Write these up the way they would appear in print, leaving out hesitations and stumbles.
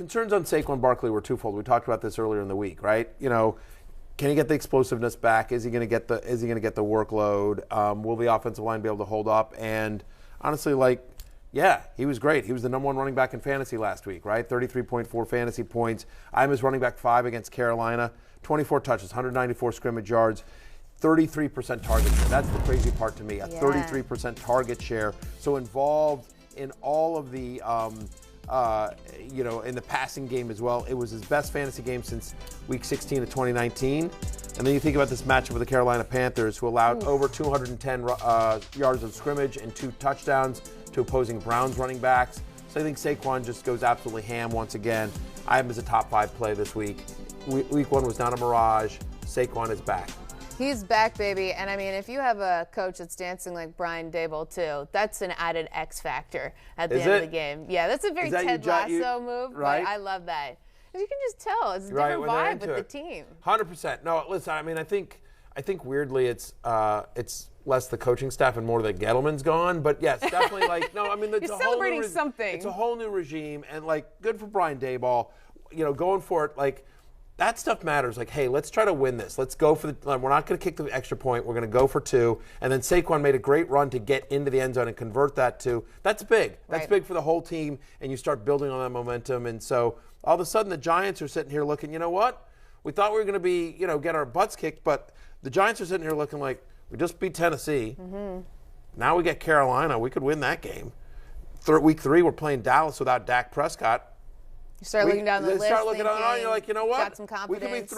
concerns on Saquon Barkley were twofold. We talked about this earlier in the week, right? Can he get the explosiveness back? Is he going to get the workload? Will the offensive line be able to hold up? And honestly, he was great. He was the number one running back in fantasy last week, right? 33.4 fantasy points. I'm his running back 5 against Carolina. 24 touches, 194 scrimmage yards, 33% target share. That's the crazy part to me. 33% target share. So involved in all of the in the passing game as well. It was his best fantasy game since week 16 of 2019. And then you think about this matchup with the Carolina Panthers, who allowed over 210 yards of scrimmage and 2 touchdowns to opposing Browns running backs. So I think Saquon just goes absolutely ham once again. I have him as a top 5 play this week. Week 1 was not a mirage. Saquon is back. He's back, baby. And I mean, if you have a coach that's dancing like Brian Daboll, too, that's an added X factor at the end of the game. Yeah, that's a very Ted Lasso move, right? But I love that. You can just tell. It's a different vibe with the team. 100%. No, listen, I mean, I think weirdly it's less the coaching staff and more that Gettleman's gone. But yes, definitely You're celebrating something. It's a whole new regime, and good for Brian Daboll, going for it, that stuff matters. Hey, let's try to win this. Let's go for we're not going to kick the extra point. We're going to go for 2. And then Saquon made a great run to get into the end zone and convert that to. That's big. That's big for the whole team, and you start building on that momentum. And so all of a sudden the Giants are sitting here looking, you know what? We thought we were going to be, get our butts kicked, but the Giants are sitting here looking like we just beat Tennessee. Mm-hmm. Now we get Carolina. We could win that game. Week 3, we're playing Dallas without Dak Prescott. You start looking down the list. Start looking down, and you're like, you know what? Got some confidence. We could be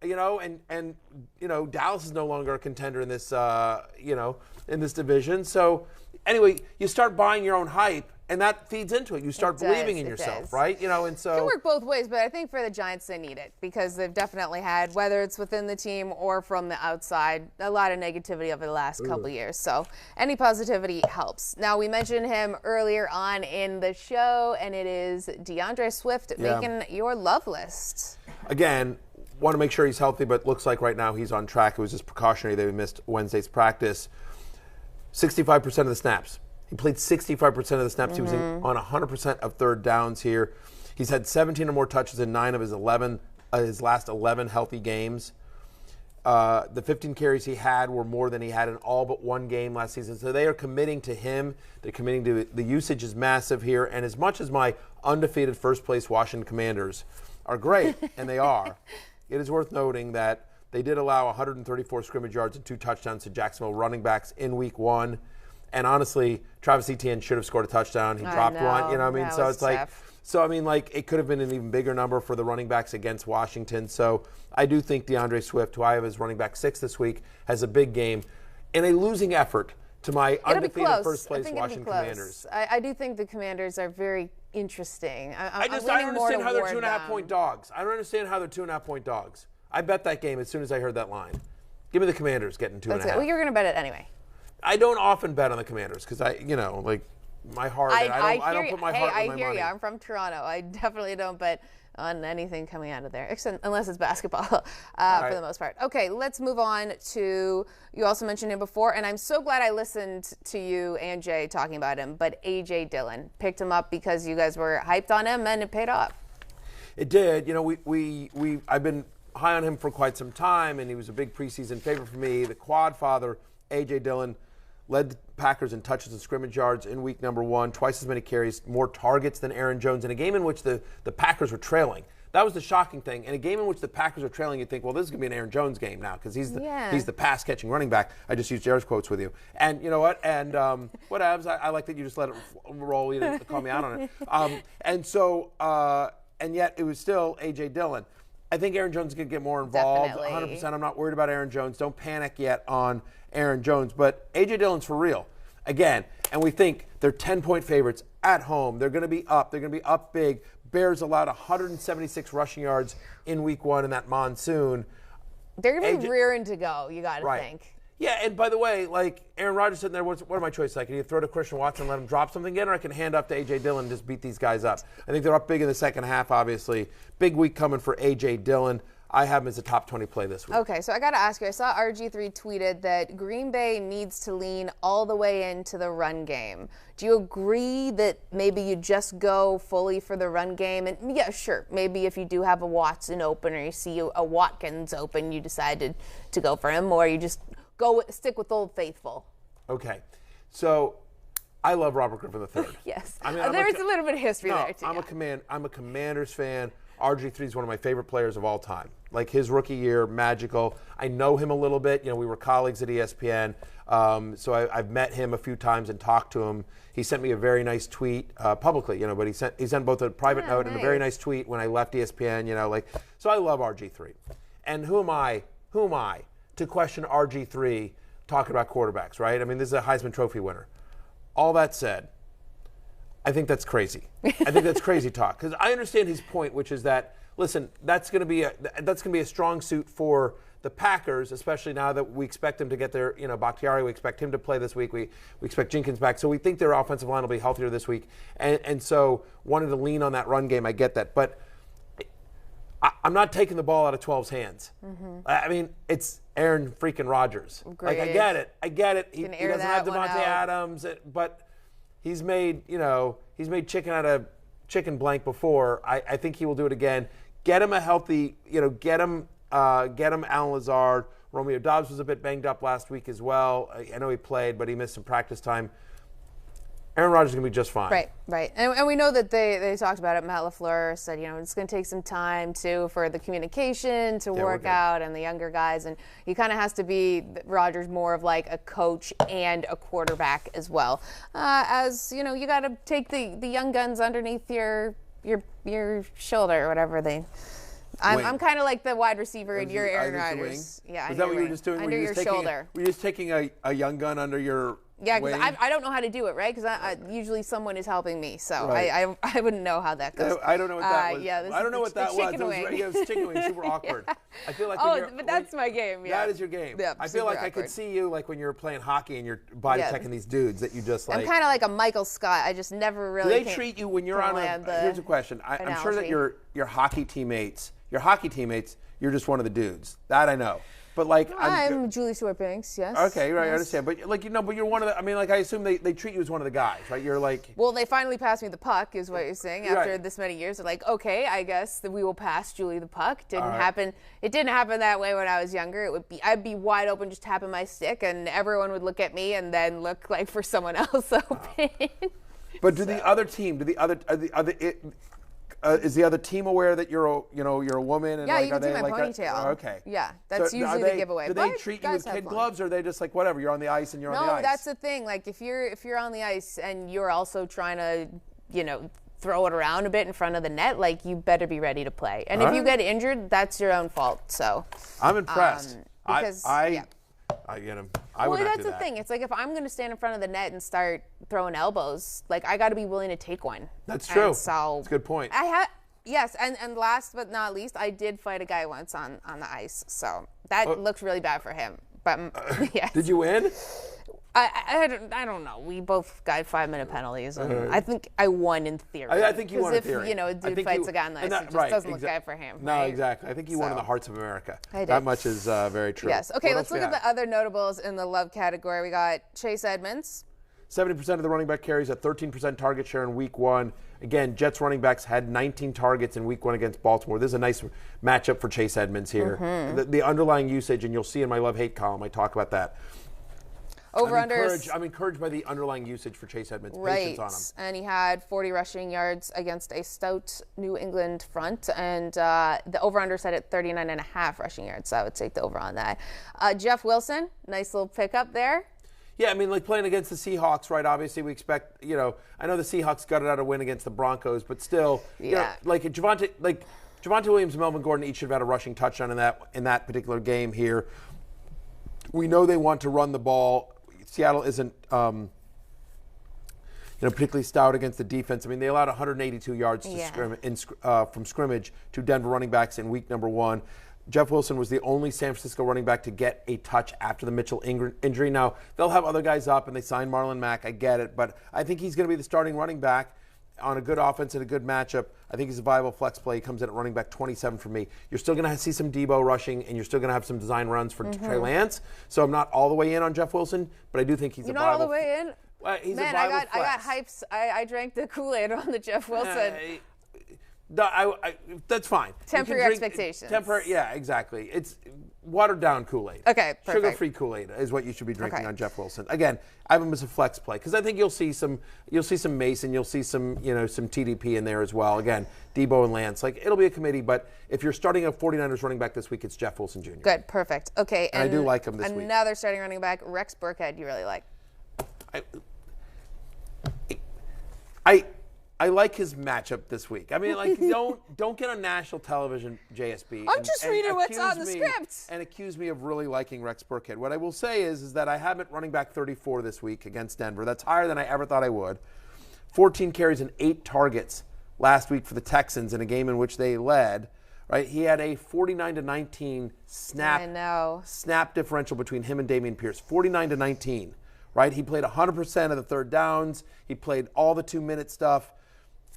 3-0, and Dallas is no longer a contender in this, in this division. So, anyway, you start buying your own hype, and that feeds into it. You start believing in yourself, right? And so it can work both ways, but I think for the Giants, they need it because they've definitely had, whether it's within the team or from the outside, a lot of negativity over the last couple years. So any positivity helps. Now, we mentioned him earlier on in the show, and it is DeAndre Swift making your love list. Again, want to make sure he's healthy, but looks like right now he's on track. It was just precautionary that he missed Wednesday's practice. 65% of the snaps. He played 65% of the snaps. He was on 100% of third downs here. He's had 17 or more touches in 9 of his last 11 healthy games. The 15 carries he had were more than he had in all but one game last season. So they are committing to him. They're committing to the usage is massive here. And as much as my undefeated first-place Washington Commanders are great, and they are, it is worth noting that they did allow 134 scrimmage yards and 2 touchdowns to Jacksonville running backs in Week 1. And honestly, Travis Etienne should have scored a touchdown. He dropped one. You know what I mean? So it's tough. It could have been an even bigger number for the running backs against Washington. So I do think DeAndre Swift, who I have as running back 6 this week, has a big game in a losing effort to my undefeated first-place Washington Commanders. I do think the Commanders are very interesting. I don't understand how they're 2.5-point dogs. I don't understand how they're 2.5-point dogs. I bet that game as soon as I heard that line. Give me the Commanders getting 2.5. Well, you're going to bet it anyway. I don't often bet on the Commanders because my heart. I don't put my heart in my money. I hear you. I'm from Toronto. I definitely don't bet on anything coming out of there, unless it's basketball for the most part. Okay, let's move on to, you also mentioned him before, and I'm so glad I listened to you and Jay talking about him, but A.J. Dillon. Picked him up because you guys were hyped on him, and it paid off. It did. I've been high on him for quite some time, and he was a big preseason favorite for me. The quad father, A.J. Dillon, led the Packers in touches and scrimmage yards in week number 1, twice as many carries, more targets than Aaron Jones in a game in which the Packers were trailing. That was the shocking thing. In a game in which the Packers are trailing, you'd think, well, this is going to be an Aaron Jones game now because he's the pass-catching running back. I just used Jared's quotes with you. And you know what? And whatevs. I like that you just let it roll. You didn't call me out on it. And yet it was still A.J. Dillon. I think Aaron Jones is going to get more involved. Definitely. 100%. I'm not worried about Aaron Jones. Don't panic yet on Aaron Jones. But A.J. Dillon's for real. Again, and we think they're 10-point favorites at home. They're going to be up. They're going to be up big. Bears allowed 176 rushing yards in week 1 in that monsoon. They're going to be rearing to go, you got to think. Yeah, and by the way, Aaron Rodgers sitting there, what are my choices? Can you throw to Christian Watson and let him drop something again, or I can hand off to A.J. Dillon and just beat these guys up? I think they're up big in the second half, obviously. Big week coming for A.J. Dillon. I have him as a top 20 play this week. Okay, so I got to ask you, I saw RG3 tweeted that Green Bay needs to lean all the way into the run game. Do you agree that maybe you just go fully for the run game? And yeah, sure, maybe if you do have a Watson open or you see a Watkins open, you decided to go for him, or you just stick with Old Faithful. Okay, so I love Robert Griffin III. Yes, I mean, there's a little bit of history there, too. I'm a Commanders fan. RG3 is one of my favorite players of all time. Like, his rookie year, magical. I know him a little bit. You know, we were colleagues at ESPN, so I've met him a few times and talked to him. He sent me a very nice tweet publicly, you know, but he sent both a private note and a very nice tweet when I left ESPN, you know, like, so I love RG3. And who am I to question RG3 talking about quarterbacks, right? I mean, this is a Heisman Trophy winner. All that said, I think that's crazy. I think that's crazy talk, because I understand his point, which is that, listen, that's going to be a strong suit for the Packers, especially now that we expect them to get their, you know, Bakhtiari. We expect him to play this week. We expect Jenkins back, so we think their offensive line will be healthier this week, and so wanted to lean on that run game. I get that, but I'm not taking the ball out of 12's hands. Mm-hmm. I mean, it's Aaron freaking Rodgers. Great. Like, I get it. He doesn't have Devontae Adams, but he's made chicken out of chicken blank before. I think he will do it again. Get him a healthy, you know, get him Alan Lazard. Romeo Doubs was a bit banged up last week as well. I know he played, but he missed some practice time. Aaron Rodgers is going to be just fine. Right. And we know that they talked about it. Matt LaFleur said, you know, it's going to take some time, too, for the communication to work out and the younger guys. And he kind of has to be, Rodgers, more of like a coach and a quarterback as well. As, you know, you got to take the young guns underneath your shoulder or whatever they... I'm kind of like the wide receiver and you're Aaron Rodgers. Yeah, is that what you were just doing? Under your shoulder. Were you just taking a young gun under your Yeah, because I don't know how to do it, right? Because usually someone is helping me, so right. I wouldn't know how that goes. I don't know what that was. I don't know what that was. It was chicken wing, super awkward. I feel like but that's my game. Yeah, that is your game. Yeah, I feel like awkward. I could see you like when you were playing hockey and you're body checking these dudes that you just like. I'm kind of like a Michael Scott. I just never really. Do they treat you when you're on here's a question. I'm sure that your hockey teammates, you're just one of the dudes. That I know. But like I'm Julie Stewart-Binks, yes. Okay, right, yes. I understand. But like but you're one of the. I mean, like I assume they treat you as one of the guys, right? You're like. Well, they finally passed me the puck, is what you're saying. After this many years, they're like, okay, I guess that we will pass Julie the puck. Didn't happen. It didn't happen that way when I was younger. I'd be wide open, just tapping my stick, and everyone would look at me and then look like for someone else open. But the other team? Is the other team aware that you're a woman? And yeah, like, you can see my ponytail. Okay. Yeah, that's usually the giveaway. Do they treat you with kid gloves, or are they just like whatever? You're on the ice and you're on the ice. No, that's the thing. Like if you're on the ice and you're also trying to, throw it around a bit in front of the net, like you better be ready to play. And if you get injured, that's your own fault. So I'm impressed. Because I get him. That's the thing. It's like if I'm going to stand in front of the net and start throwing elbows, like I got to be willing to take one. That's true. So that's a good point. Yes, and last but not least, I did fight a guy once on the ice, so that looked really bad for him. But yes. Did you win? I don't know. We both got 5-minute penalties, and I think I won in theory. I think you won in theory. Because if a dude fights a guy on the ice, it just doesn't look good for him. No, right? Exactly. I think you won in the hearts of America. I did. That much is very true. Yes. Okay, let's look at the other notables in the love category. We got Chase Edmonds. 70% of the running back carries, a 13% target share in week one. Again, Jets running backs had 19 targets in week one against Baltimore. This is a nice matchup for Chase Edmonds here. Mm-hmm. The underlying usage, and you'll see in my love-hate column, I talk about that. I'm encouraged by the underlying usage for Chase Edmonds. Right. Patience on him. And he had 40 rushing yards against a stout New England front, and the over-under set at 39.5 rushing yards, so I would take the over on that. Jeff Wilson, nice little pickup there. Yeah, I mean, like playing against the Seahawks, right? Obviously, we expect, I know the Seahawks got it out a win against the Broncos, but still, like Javonte Williams and Melvin Gordon each should have had a rushing touchdown in that particular game here. We know they want to run the ball. Seattle isn't, particularly stout against the defense. I mean, they allowed 182 yards from scrimmage to Denver running backs in week number one. Jeff Wilson was the only San Francisco running back to get a touch after the Mitchell injury. Now, they'll have other guys up, and they signed Marlon Mack. I get it. But I think he's going to be the starting running back. on a good offense and a good matchup. I think he's a viable flex play. He comes in at running back 27 for me. You're still going to see some Debo rushing, and you're still going to have some design runs for Trey Lance. So I'm not all the way in on Jeff Wilson, but I do think he's a viable. You're not all the way in? He's Man, a viable I got hypes. I drank the Kool-Aid on the Jeff Wilson. That's fine. Temper your expectations. Yeah, exactly. It's watered down Kool-Aid. Okay, perfect. Sugar-free Kool-Aid is what you should be drinking on Jeff Wilson. Again, I have him as a flex play because I think you'll see some Mason, you'll see some TDP in there as well. Again, Debo and Lance, it'll be a committee. But if you're starting a 49ers running back this week, it's Jeff Wilson Jr. Good, perfect. Okay, and I do like him this week. Another starting running back, Rex Burkhead. You really like? I like his matchup this week. I mean, don't get on national television, JSB. I'm just reading what's on the script. And accuse me of really liking Rex Burkhead. What I will say is that I have him at running back 34 this week against Denver. That's higher than I ever thought I would. 14 carries and 8 targets last week for the Texans in a game in which they led. Right, he had a 49-19 snap differential between him and Dameon Pierce. 49-19. Right, he played 100% of the third downs. He played all the 2-minute stuff.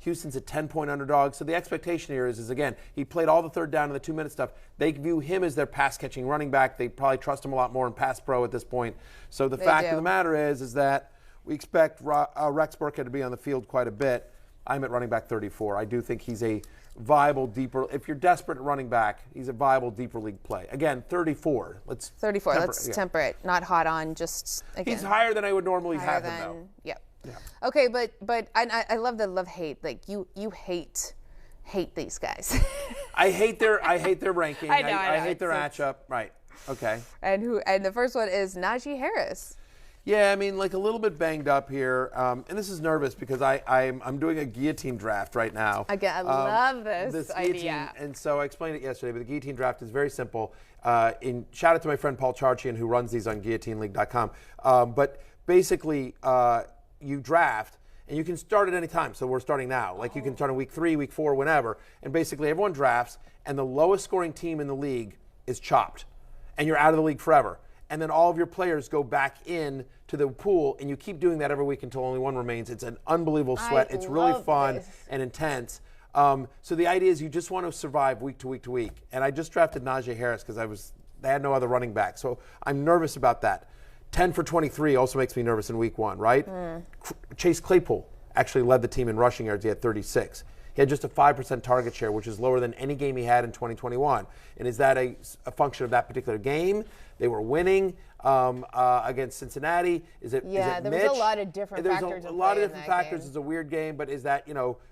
Houston's a 10-point underdog. So the expectation here is again, he played all the third down and the 2-minute stuff. They view him as their pass-catching running back. They probably trust him a lot more in pass pro at this point. So the fact of the matter is that we expect Rex Burkhead to be on the field quite a bit. I'm at running back 34. I do think he's a viable, deeper. If you're desperate at running back, he's a viable, deeper league play. Again, 34. Let's temper it. Not hot on, just again. He's higher than I would normally have him, though. Yep. Yeah. Okay, but I love the love-hate. You hate these guys. I hate their ranking. I know. I hate their matchup. Right. Okay. And the first one is Naji Harris. Yeah, I mean, a little bit banged up here, and this is nervous because I'm doing a guillotine draft right now. Again, I love this idea. And so I explained it yesterday, but the guillotine draft is very simple. Shout out to my friend Paul Charchian who runs these on guillotineleague.com. But basically, you draft, and you can start at any time. So we're starting now. You can start in week 3, week 4, whenever. And basically, everyone drafts, and the lowest scoring team in the league is chopped, and you're out of the league forever. And then all of your players go back in to the pool, and you keep doing that every week until only one remains. It's an unbelievable sweat. It's really fun and intense. So the idea is you just want to survive week to week to week. And I just drafted Naji Harris because they had no other running back. So I'm nervous about that. 10 for 23 also makes me nervous in week 1, right? Chase Claypool actually led the team in rushing yards. He had 36. He had just a 5% target share, which is lower than any game he had in 2021. And is that a function of that particular game? They were winning against Cincinnati. Is it there Mitch? was a lot of different factors. There's a lot of different factors. It's a weird game, but is that,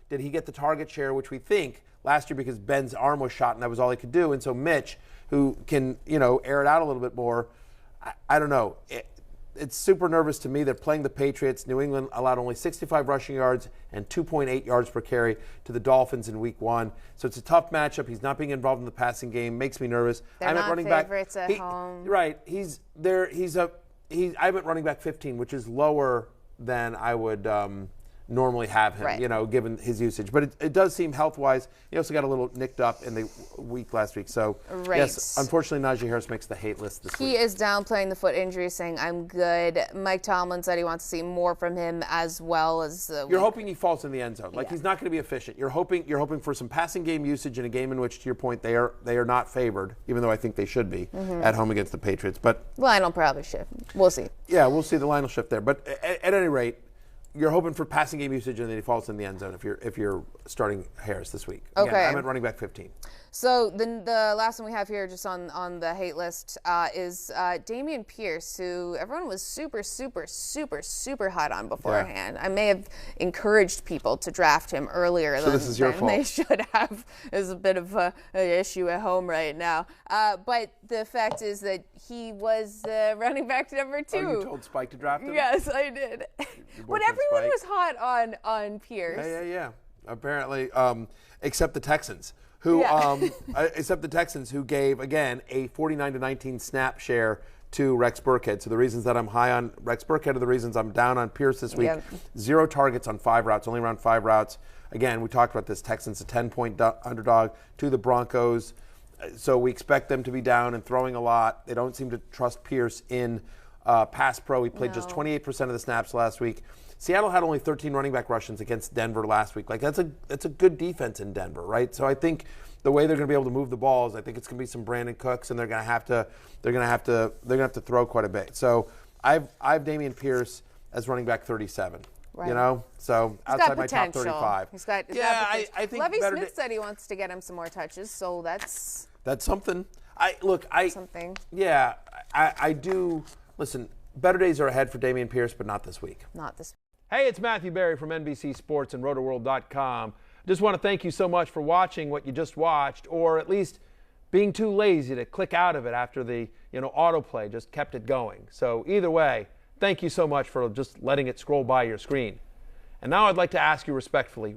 did he get the target share, which we think last year because Ben's arm was shot and that was all he could do. And so Mitch, who can, air it out a little bit more, I don't know. It's super nervous to me. They're playing the Patriots. New England allowed only 65 rushing yards and 2.8 yards per carry to the Dolphins in week 1. So it's a tough matchup. He's not being involved in the passing game. Makes me nervous. They're not running favorites back. At home. Right. He's there. I'm at running back 15, which is lower than I would normally have him, given his usage. But it does seem health-wise. He also got a little nicked up in the week last week. So, yes, unfortunately, Naji Harris makes the hate list this week. He is downplaying the foot injury, saying, I'm good. Mike Tomlin said he wants to see more from him as well as You're hoping he falls in the end zone. He's not going to be efficient. You're hoping for some passing game usage in a game in which, to your point, they are not favored, even though I think they should be at home against the Patriots. But Lionel probably shift. We'll see. Yeah, we'll see the Lionel shift there. But at any rate, you're hoping for passing game usage, and then he falls in the end zone if you're starting Harris this week. Again, okay. I'm at running back 15. So the last one we have here, just on the hate list, is Dameon Pierce, who everyone was super, super, super, super hot on beforehand. I may have encouraged people to draft him earlier than they should have. There's a bit of an issue at home right now. But the fact is that he was running back number 2. Oh, you told Spike to draft him? Yes, I did. But everyone was hot on Pierce. Yeah. Apparently, except the Texans. Except the Texans, who gave, again, a 49-19 snap share to Rex Burkhead. So the reasons that I'm high on Rex Burkhead are the reasons I'm down on Pierce this week. Yep. 0 targets on 5 routes, only around 5 routes. Again, we talked about this. Texans a 10-point underdog to the Broncos. So we expect them to be down and throwing a lot. They don't seem to trust Pierce in pass pro. He played just 28% of the snaps last week. Seattle had only 13 running back rushes against Denver last week. Like that's a good defense in Denver, right? So I think the way they're going to be able to move the balls, I think it's going to be some Brandon Cooks, and they're going to have to throw quite a bit. So I've Dameon Pierce as running back 37. Right. You know, so he's outside my top 35. He's got I think Lovie Smith said he wants to get him some more touches, so that's something. Something. Yeah, I do. Listen, better days are ahead for Dameon Pierce, but not this week. Not this week. Hey, it's Matthew Berry from NBC Sports and Rotoworld.com. Just want to thank you so much for watching what you just watched, or at least being too lazy to click out of it after the autoplay just kept it going. So either way, thank you so much for just letting it scroll by your screen. And now I'd like to ask you respectfully,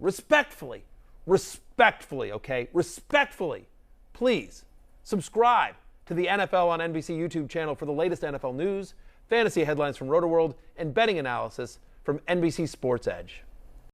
please subscribe to the NFL on NBC YouTube channel for the latest NFL news, fantasy headlines from Rotoworld, and betting analysis from NBC Sports Edge.